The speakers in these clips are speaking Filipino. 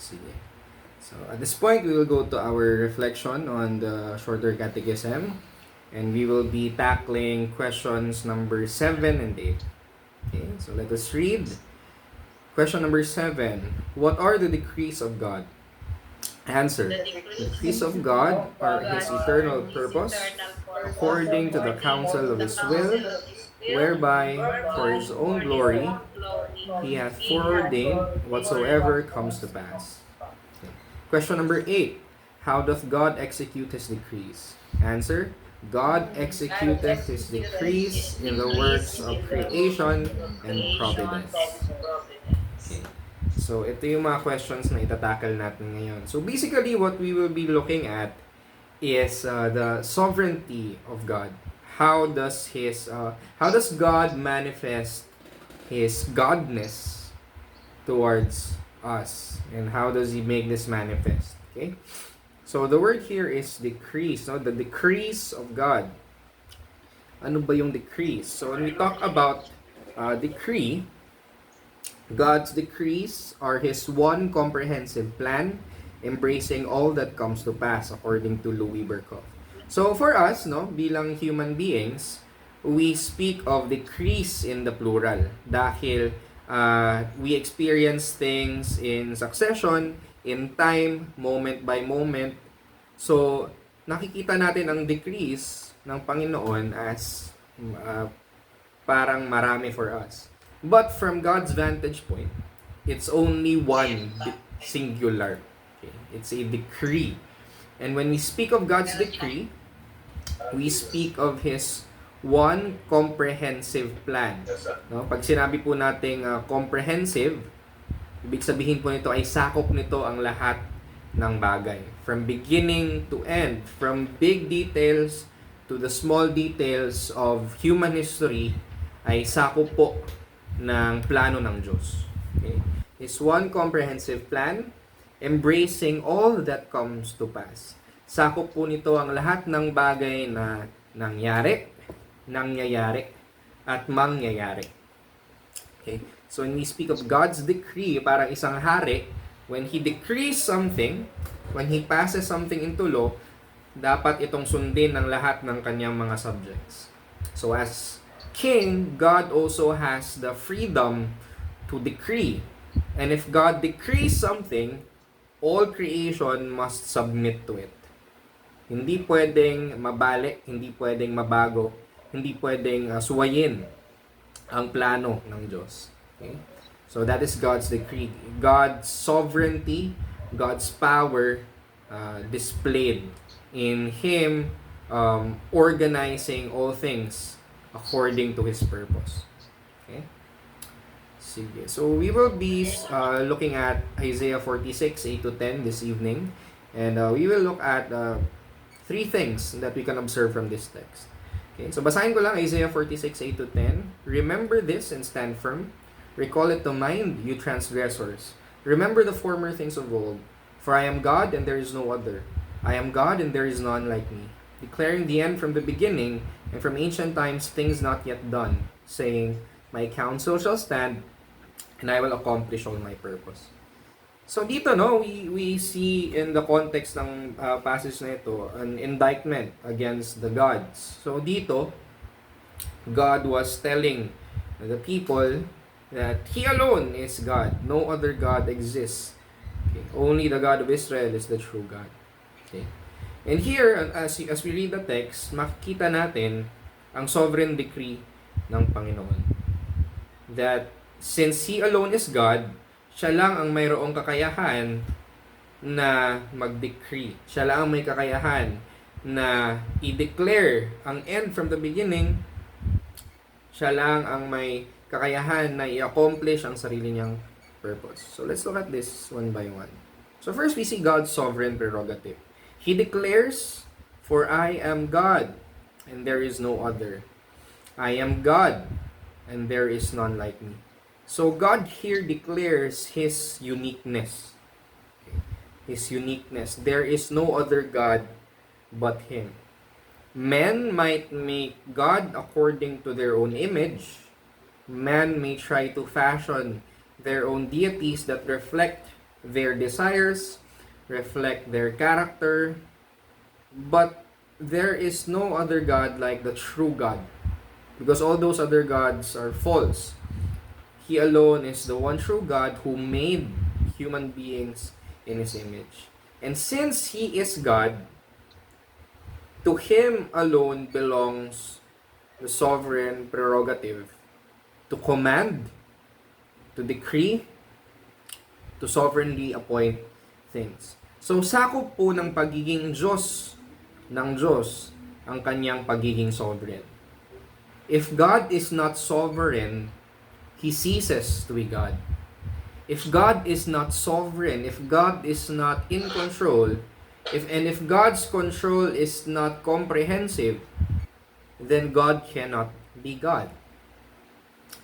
Sige. So, at this point, we will go to our reflection on the shorter catechism. And we will be tackling questions number 7 and 8. Okay, so let us read. Question number 7. What are the decrees of God? Answer. The decrees of God are His eternal purpose, according to the counsel of His will, whereby, for His own glory, He hath foreordained whatsoever comes to pass. Okay. Question number 8. How doth God execute His decrees? Answer. God executeth His decrees in the works of creation and providence. Okay. So, ito yung mga questions na itatakal natin ngayon. So, basically, what we will be looking at is the sovereignty of God. How does God manifest His godness towards us, and how does He make this manifest? Okay. So, the word here is decrees. No? The decrees of God. Ano ba yung decrees? So, when we talk about decree, God's decrees are His one comprehensive plan, embracing all that comes to pass, according to Louis Berkhoff. So, for us, no, bilang human beings, we speak of decrees in the plural dahil we experience things in succession, in time, moment by moment. So, nakikita natin ang decrees ng Panginoon as parang marami for us. But from God's vantage point, it's only one singular. Okay? It's a decree. And when we speak of God's decree, we speak of His one comprehensive plan. No? Pag sinabi po nating comprehensive, ibig sabihin po nito ay sakop nito ang lahat ng bagay. From beginning to end, from big details to the small details of human history, ay sakop po ng plano ng Diyos. Okay? His one comprehensive plan, embracing all that comes to pass. Sakop po nito ang lahat ng bagay na nangyari, at mangyayari. Okay? So when we speak of God's decree, parang isang hari, when He decrees something, when He passes something into law, dapat itong sundin ng lahat ng kanyang mga subjects. So as King, God also has the freedom to decree. And if God decrees something, all creation must submit to it. Hindi pwedeng mabalik, hindi pwedeng mabago, hindi pwedeng suwayin ang plano ng Diyos. Okay? So that is God's decree. God's sovereignty, God's power displayed in Him organizing all things according to His purpose. Okay? Sige. So we will be looking at Isaiah 46, 8 to 10 this evening. And we will look at 3 things that we can observe from this text. Okay? So basahin ko lang Isaiah 46, 8 to 10. Remember this and stand firm. Recall it to mind, you transgressors. Remember the former things of old. For I am God and there is no other. I am God and there is none like me. Declaring the end from the beginning, and from ancient times things not yet done, saying, my counsel shall stand, and I will accomplish all my purpose. So dito, no, we see in the context ng passage na ito, an indictment against the gods. So dito, God was telling the people that He alone is God. No other God exists. Okay? Only the God of Israel is the true God. Okay? And here, as we read the text, makikita natin ang sovereign decree ng Panginoon. That since He alone is God, siya lang ang mayroong kakayahan na mag-decree. Siya lang ang may kakayahan na i-declare ang end from the beginning. Siya lang ang may kakayahan na i-accomplish ang sarili niyang purpose. So let's look at this one by one. So first, we see God's sovereign prerogative. He declares, for I am God, and there is no other. I am God, and there is none like me. So God here declares His uniqueness. His uniqueness. There is no other God but Him. Men might make God according to their own image. Man may try to fashion their own deities that reflect their desires, reflect their character, but there is no other God like the true God. Because all those other gods are false. He alone is the one true God who made human beings in His image. And since He is God, to Him alone belongs the sovereign prerogative to command, to decree, to sovereignly appoint things. So, sakop po ng pagiging Diyos ng Diyos ang kanyang pagiging sovereign. If God is not sovereign, He ceases to be God. If God is not sovereign, if God is not in control, if God's control is not comprehensive, then God cannot be God.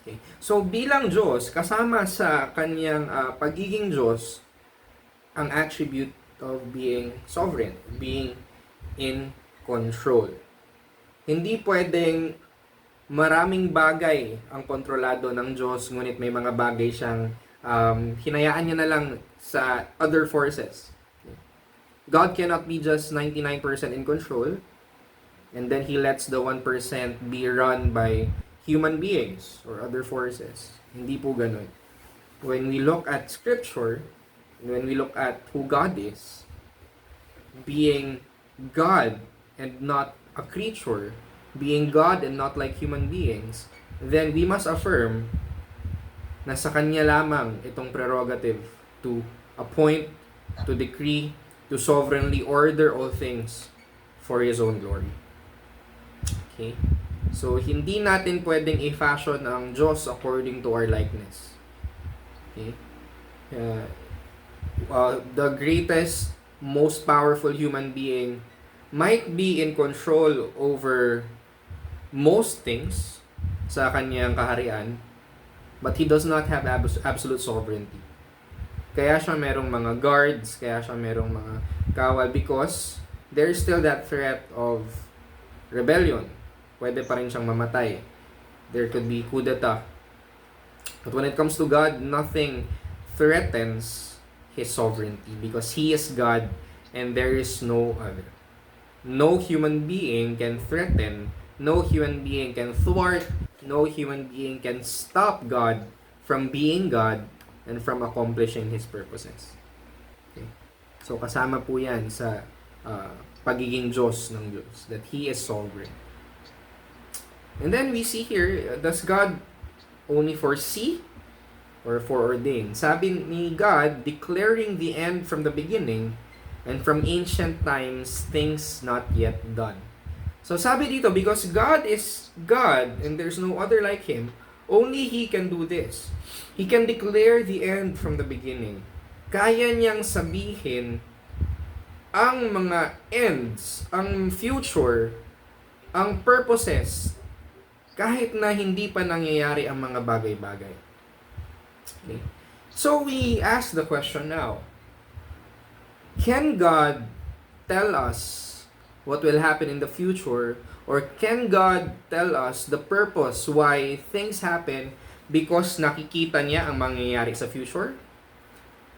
Okay. So bilang Diyos, kasama sa kanyang pagiging Diyos, ang attribute of being sovereign, being in control. Hindi pwedeng maraming bagay ang kontrolado ng Diyos, ngunit may mga bagay siyang hinayaan niya na lang sa other forces. God cannot be just 99% in control, and then He lets the 1% be run by human beings or other forces. Hindi po ganun. When we look at Scripture, when we look at who God is, being God and not a creature, being God and not like human beings, then we must affirm na sa Kanya lamang itong prerogative to appoint, to decree, to sovereignly order all things for His own glory. Okay? So, hindi natin pwedeng i-fashion ang Diyos according to our likeness. Okay? The greatest, most powerful human being might be in control over most things sa kanyang kaharian, but He does not have absolute sovereignty. Kaya siya merong mga guards, kaya siya merong mga kawal, because there is still that threat of rebellion. Pwede pa rin siyang mamatay. There could be coup d'etat. But when it comes to God, nothing threatens His sovereignty because He is God and there is no other. No human being can threaten, no human being can thwart, no human being can stop God from being God and from accomplishing His purposes. Okay? So kasama po yan sa pagiging Diyos ng Diyos, that He is sovereign. And then we see here, does God only foresee or foreordain? Sabi ni God, declaring the end from the beginning and from ancient times, things not yet done. So sabi dito, because God is God and there's no other like Him, only He can do this. He can declare the end from the beginning. Kaya niyang sabihin ang mga ends, ang future, ang purposes, kahit na hindi pa nangyayari ang mga bagay-bagay. Okay. So we ask the question now, can God tell us what will happen in the future, or can God tell us the purpose why things happen because nakikita niya ang mangyayari sa future?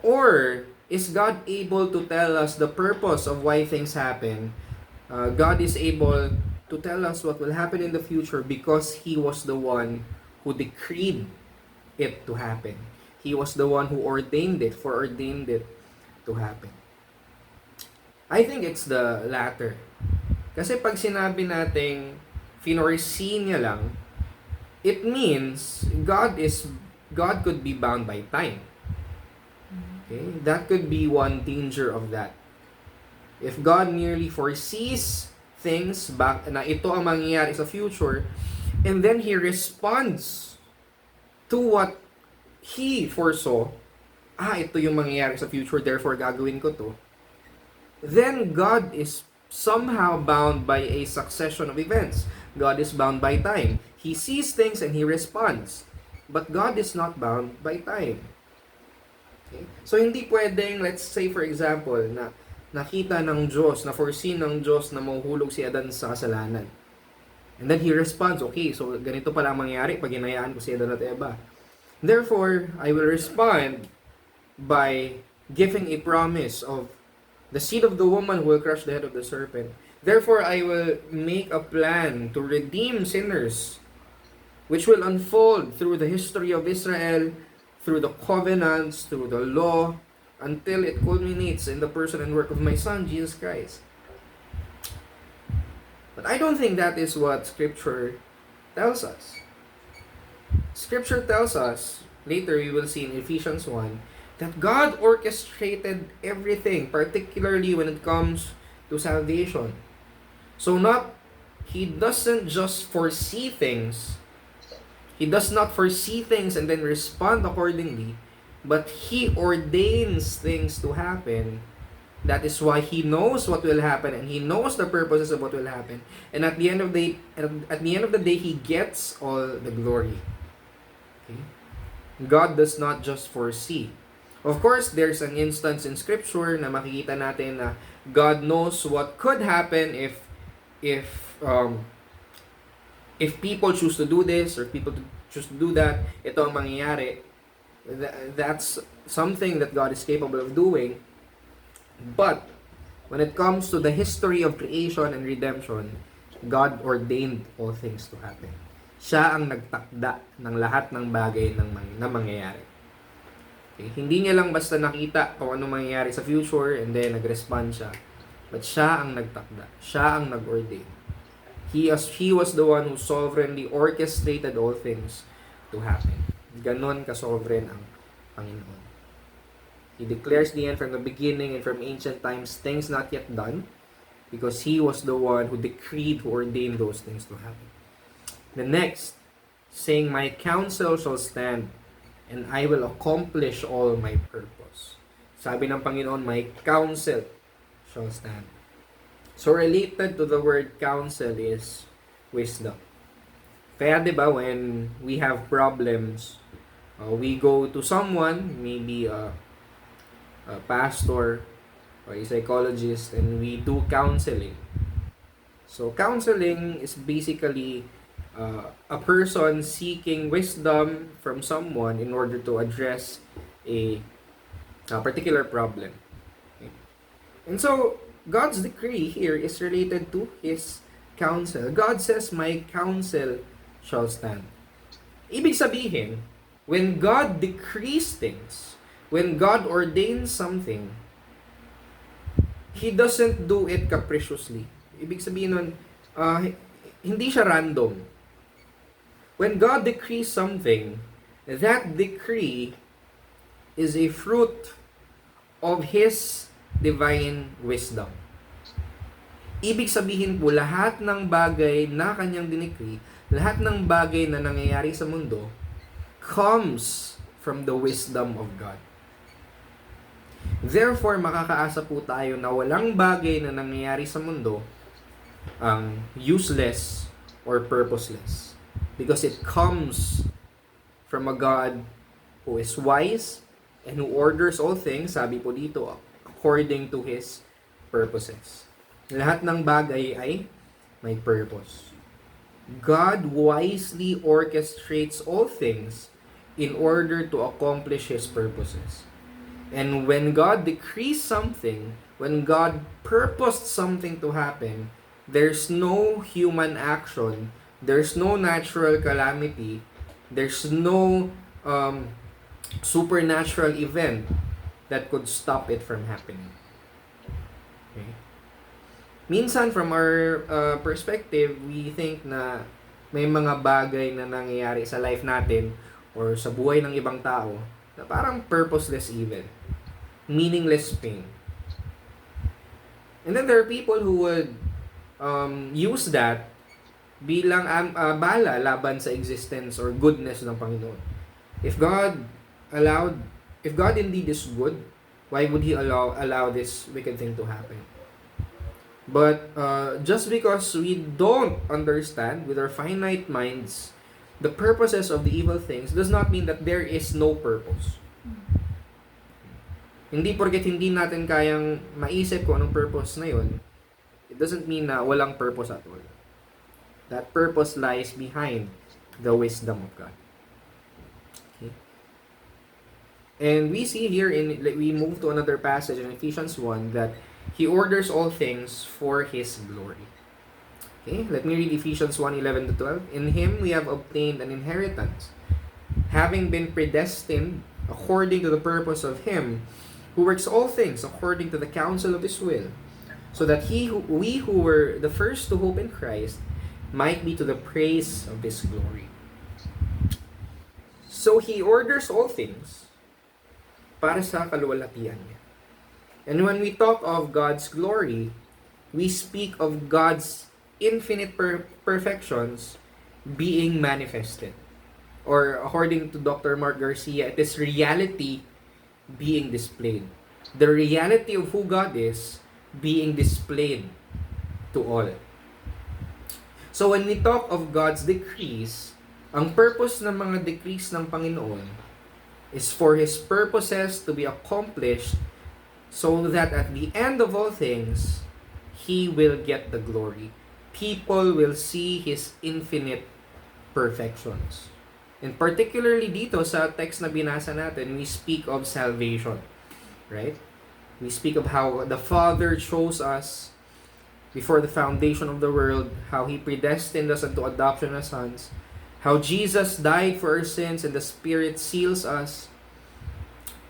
Or is God able to tell us the purpose of why things happen? God is able to tell us what will happen in the future because He was the one who decreed it to happen. He was the one who foreordained it to happen. I think it's the latter. Kasi pag sinabi nating foresee niya lang, it means God could be bound by time. Okay? That could be one danger of that. If God merely foresees things back na ito ang mangyayari sa future, and then He responds to what He foresaw, ito yung mangyayari sa future, therefore gagawin ko to, then God is somehow bound by a succession of events. God is bound by time. He sees things and He responds. But God is not bound by time. Okay? So hindi pwedeng, let's say for example, na nakita ng Diyos, na foresee ng Diyos na mahuhulog si Adan sa kasalanan. And then He responds, okay, so ganito pala ang mangyayari pag hinayaan ko si Adan at Eva. Therefore, I will respond by giving a promise of the seed of the woman who will crush the head of the serpent. Therefore, I will make a plan to redeem sinners, which will unfold through the history of Israel, through the covenants, through the law, until it culminates in the person and work of my Son, Jesus Christ. But I don't think that is what Scripture tells us. Scripture tells us, later we will see in Ephesians 1, that God orchestrated everything, particularly when it comes to salvation. So He doesn't just foresee things. He does not foresee things and then respond accordingly, but He ordains things to happen. That is why He knows what will happen, and He knows the purposes of what will happen. And at the end of the day, He gets all the glory. Okay? God does not just foresee. Of course, there's an instance in Scripture na makikita natin na God knows what could happen if people choose to do this or people choose to do that. Ito ang mangyayari. That's something that God is capable of doing. But when it comes to the history of creation and redemption, God ordained all things to happen. Siya ang nagtakda ng lahat ng bagay na mangyayari. Okay? Hindi niya lang basta nakita kung ano mangyayari sa future and then nag-respond siya. But siya ang nagtakda. Siya ang nag-ordain. He was the one who sovereignly orchestrated all things to happen. Ganon ka-sovereign ang Panginoon. He declares the end from the beginning and from ancient times, things not yet done, because He was the one who decreed, who ordained those things to happen. The next, saying, my counsel shall stand, and I will accomplish all my purpose. Sabi ng Panginoon, my counsel shall stand. So related to the word counsel is wisdom. Kaya 'di ba when we have problems, we go to someone, maybe a pastor or a psychologist, and we do counseling. So counseling is basically a person seeking wisdom from someone in order to address a particular problem. Okay? And so God's decree here is related to His counsel. God says, my counsel shall stand. Ibig sabihin, when God decrees things, when God ordains something, He doesn't do it capriciously. Ibig sabihin nun, hindi siya random. When God decrees something, that decree is a fruit of His divine wisdom. Ibig sabihin po, lahat ng bagay na kanyang dinikri, lahat ng bagay na nangyayari sa mundo, comes from the wisdom of God. Therefore, makakaasa po tayo na walang bagay na nangyayari sa mundo ang useless or purposeless. Because it comes from a God who is wise and who orders all things, sabi po dito, according to His purposes. Lahat ng bagay ay may purpose. God wisely orchestrates all things in order to accomplish His purposes. And when God decrees something, when God purposed something to happen, there's no human action, there's no natural calamity, there's no supernatural event that could stop it from happening. Okay? Minsan, from our perspective, we think na may mga bagay na nangyayari sa life natin or sa buhay ng ibang tao na parang purposeless evil, meaningless pain. And then there are people who would use that bilang bala laban sa existence or goodness ng Panginoon. If God indeed is good, why would He allow this wicked thing to happen? But just because we don't understand with our finite minds the purposes of the evil things does not mean that there is no purpose. Hindi porket hindi natin kayang maisip kung anong purpose na yun, it doesn't mean na walang purpose at all. That purpose lies behind the wisdom of God. Okay? And we see here, we move to another passage in Ephesians 1, that He orders all things for His glory. Okay, let me read Ephesians 1:11 to 12. In Him we have obtained an inheritance, having been predestined according to the purpose of Him who works all things according to the counsel of His will, so that we who were the first to hope in Christ might be to the praise of His glory. So He orders all things para sa kaluwalhatian niya. And when we talk of God's glory, we speak of God's infinite perfections being manifested. Or according to Dr. Mark Garcia, it is reality being displayed. The reality of who God is being displayed to all. So when we talk of God's decrees, ang purpose ng mga decrees ng Panginoon is for His purposes to be accomplished, so that at the end of all things, He will get the glory. People will see His infinite perfections. And particularly dito sa text na binasa natin, we speak of salvation. Right? We speak of how the Father chose us before the foundation of the world, how He predestined us unto adoption as sons, how Jesus died for our sins and the Spirit seals us.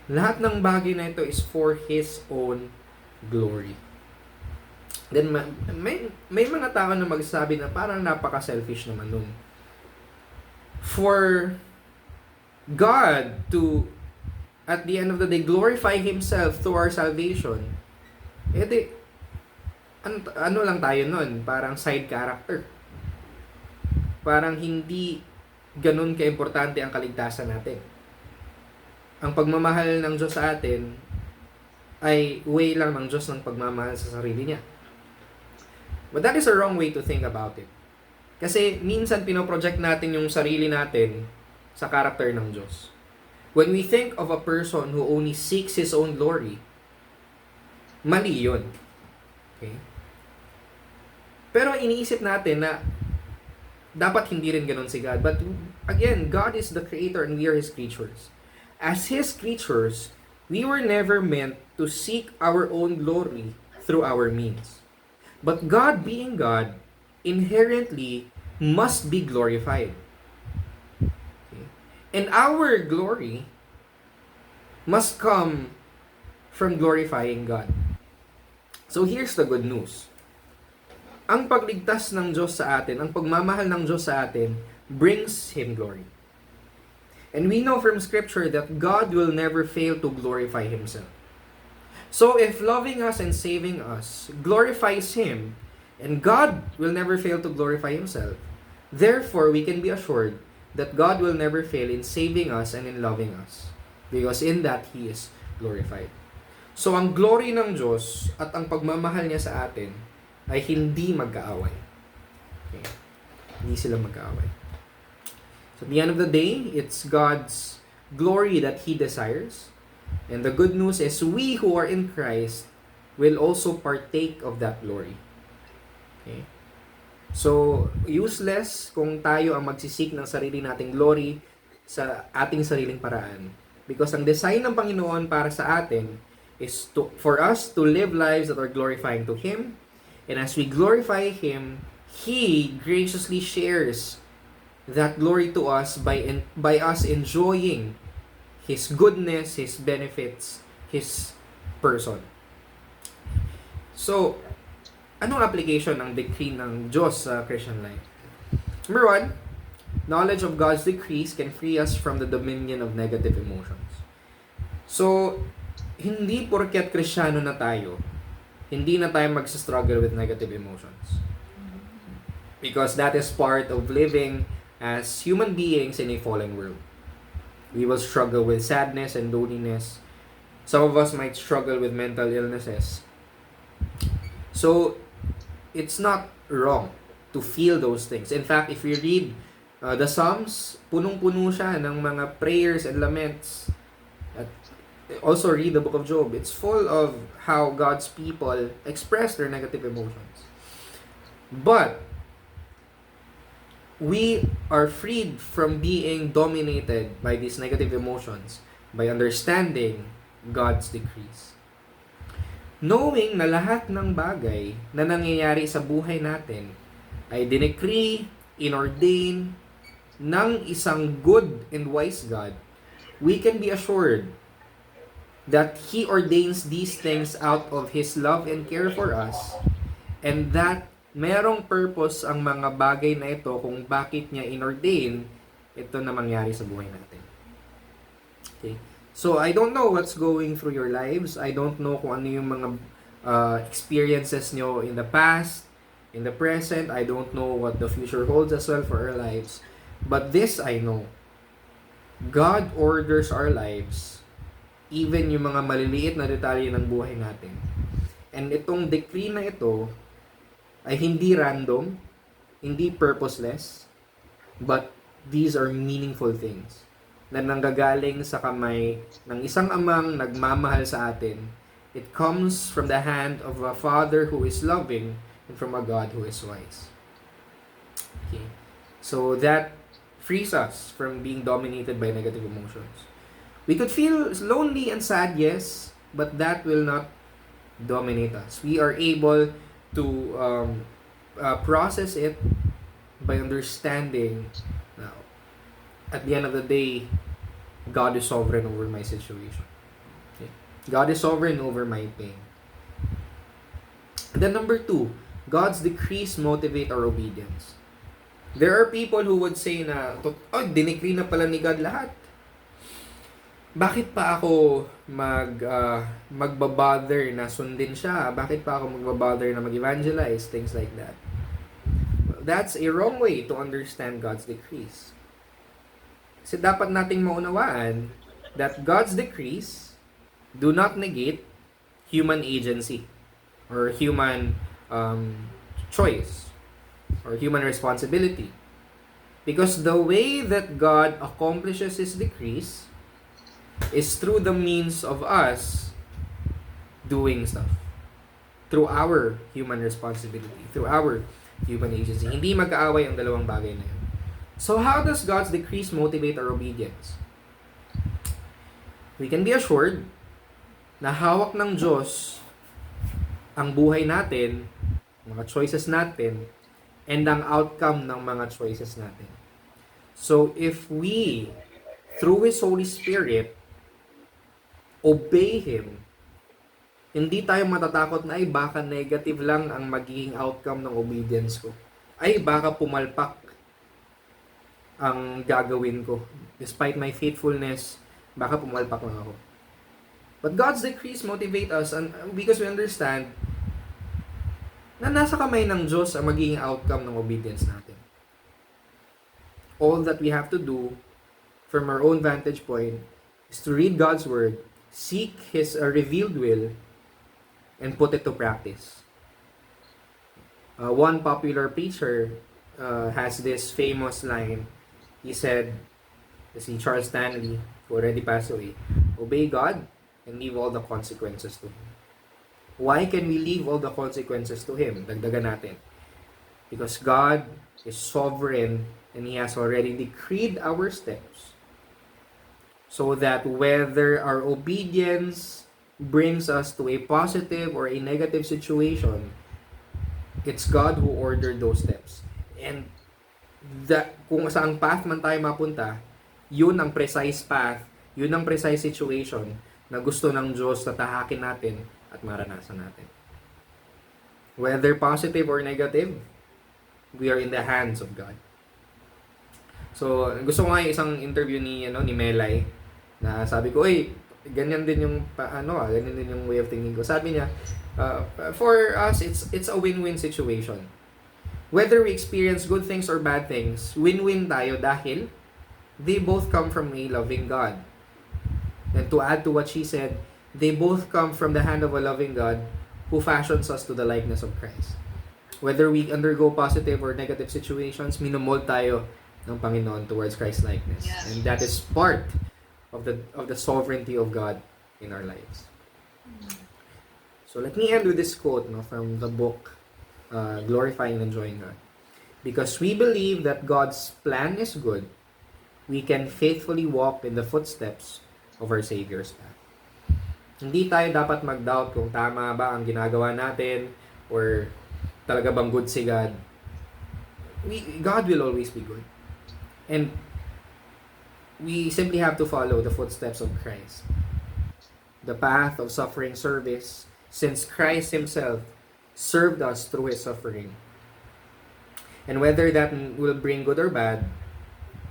Lahat ng bagay na ito is for His own glory. Then may mga tao na magsasabi na parang napaka-selfish naman nun. For God to, at the end of the day, glorify Himself through our salvation, edi, ano lang tayo nun? Parang side character. Parang hindi ganun ka-importante ang kaligtasan natin. Ang pagmamahal ng Diyos sa atin ay way lang ng Diyos ng pagmamahal sa sarili niya. But that is a wrong way to think about it. Kasi minsan pinoproject natin yung sarili natin sa character ng Diyos. When we think of a person who only seeks his own glory, mali yun. Okay? Pero iniisip natin na dapat hindi rin ganun si God. But again, God is the creator and we are His creatures. As His creatures, we were never meant to seek our own glory through our means. But God, being God, inherently must be glorified. Okay? And our glory must come from glorifying God. So here's the good news. Ang pagligtas ng Diyos sa atin, ang pagmamahal ng Diyos sa atin, brings Him glory. And we know from Scripture that God will never fail to glorify Himself. So if loving us and saving us glorifies Him, and God will never fail to glorify Himself, therefore we can be assured that God will never fail in saving us and in loving us. Because in that He is glorified. So ang glory ng Diyos at ang pagmamahal niya sa atin ay hindi magkaaway. Okay? Hindi sila magkaaway. So at the end of the day, it's God's glory that He desires. And the good news is we who are in Christ will also partake of that glory. Okay? So, useless kung tayo ang magsisik ng sarili nating glory sa ating sariling paraan. Because ang design ng Panginoon para sa atin is for us to live lives that are glorifying to Him. And as we glorify Him, He graciously shares that glory to us by us enjoying His goodness, His benefits, His person. So, anong application ng decree ng Diyos sa Christian life? Number 1, knowledge of God's decrees can free us from the dominion of negative emotions. So, hindi porket Kristiyano na tayo, hindi na tayo magsa-struggle with negative emotions. Because that is part of living as human beings in a fallen world. We will struggle with sadness and loneliness. Some of us might struggle with mental illnesses. So, it's not wrong to feel those things. In fact, if we read the Psalms, punong-puno siya ng mga prayers and laments. At also read the book of Job. It's full of how God's people express their negative emotions. But we are freed from being dominated by these negative emotions by understanding God's decrees. Knowing na lahat ng bagay na nangyayari sa buhay natin ay dinecree, inordain ng isang good and wise God, we can be assured that He ordains these things out of His love and care for us, and that merong purpose ang mga bagay na ito kung bakit niya inordain ito na mangyari sa buhay natin. Okay? So, I don't know what's going through your lives. I don't know kung ano yung mga experiences nyo in the past, in the present. I don't know what the future holds as well for our lives. But this I know. God orders our lives, even yung mga maliliit na detalye ng buhay natin. And itong decree na ito ay hindi random, hindi purposeless, but these are meaningful things na nanggagaling sa kamay ng isang amang nagmamahal sa atin. It comes from the hand of a Father who is loving and from a God who is wise. Okay. So that frees us from being dominated by negative emotions. We could feel lonely and sad, yes, but that will not dominate us. We are able to process it by understanding now, at the end of the day, God is sovereign over my situation. Okay? God is sovereign over my pain. And then number 2, God's decrees motivate our obedience. There are people who would say na, oh, dinecree na pala ni God lahat. Bakit pa ako magbabother na sundin siya? Bakit pa ako magbabother na mag-evangelize? Things like that. That's a wrong way to understand God's decrees. Kasi dapat nating maunawaan that God's decrees do not negate human agency or human choice or human responsibility. Because the way that God accomplishes His decrees is through the means of us doing stuff. Through our human responsibility, through our human agency. Hindi mag-aaway ang dalawang bagay na yun. So how does God's decrees motivate our obedience? We can be assured na hawak ng Diyos ang buhay natin, mga choices natin, and ang outcome ng mga choices natin. So if we, through His Holy Spirit, obey Him, hindi tayo matatakot na ay baka negative lang ang magiging outcome ng obedience ko. Ay baka pumalpak ang gagawin ko. Despite my faithfulness, baka pumalpak lang ako. But God's decrees motivate us because we understand na nasa kamay ng Diyos ang magiging outcome ng obedience natin. All that we have to do from our own vantage point is to read God's Word, seek His revealed will, and put it to practice. One popular preacher has this famous line. He said, si Charles Stanley, who already passed away, obey God and leave all the consequences to Him. Why can we leave all the consequences to Him? Dagdagan natin. Because God is sovereign and He has already decreed our steps so that whether our obedience brings us to a positive or a negative situation, it's God who ordered those steps. And that kung saang path man tayo mapunta, yun ang precise path, yun ang precise situation na gusto ng Diyos na tahakin natin at maranasan natin. Whether positive or negative, we are in the hands of God. So, gusto ko nga yung isang interview ni Melay na sabi ko, ganyan din yung ganyan din yung way of thinking ko. Sabi niya, for us it's a win-win situation. Whether we experience good things or bad things, win-win tayo dahil they both come from a loving God. And to add to what she said, they both come from the hand of a loving God who fashions us to the likeness of Christ. Whether we undergo positive or negative situations, minomold tayo ng Panginoon towards Christ likeness. Yes. And that is part of the sovereignty of God in our lives. So let me end with this quote from the book Glorifying and Enjoying God. Because we believe that God's plan is good, we can faithfully walk in the footsteps of our Savior's path. Hindi tayo dapat mag-doubt kung tama ba ang ginagawa natin or talaga bang good si God. God will always be good. And we simply have to follow the footsteps of Christ. The path of suffering service, since Christ Himself served us through His suffering. And whether that will bring good or bad,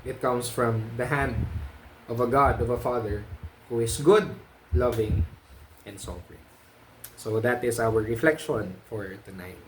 it comes from the hand of a God, of a Father, who is good, loving, and sovereign. So that is our reflection for tonight.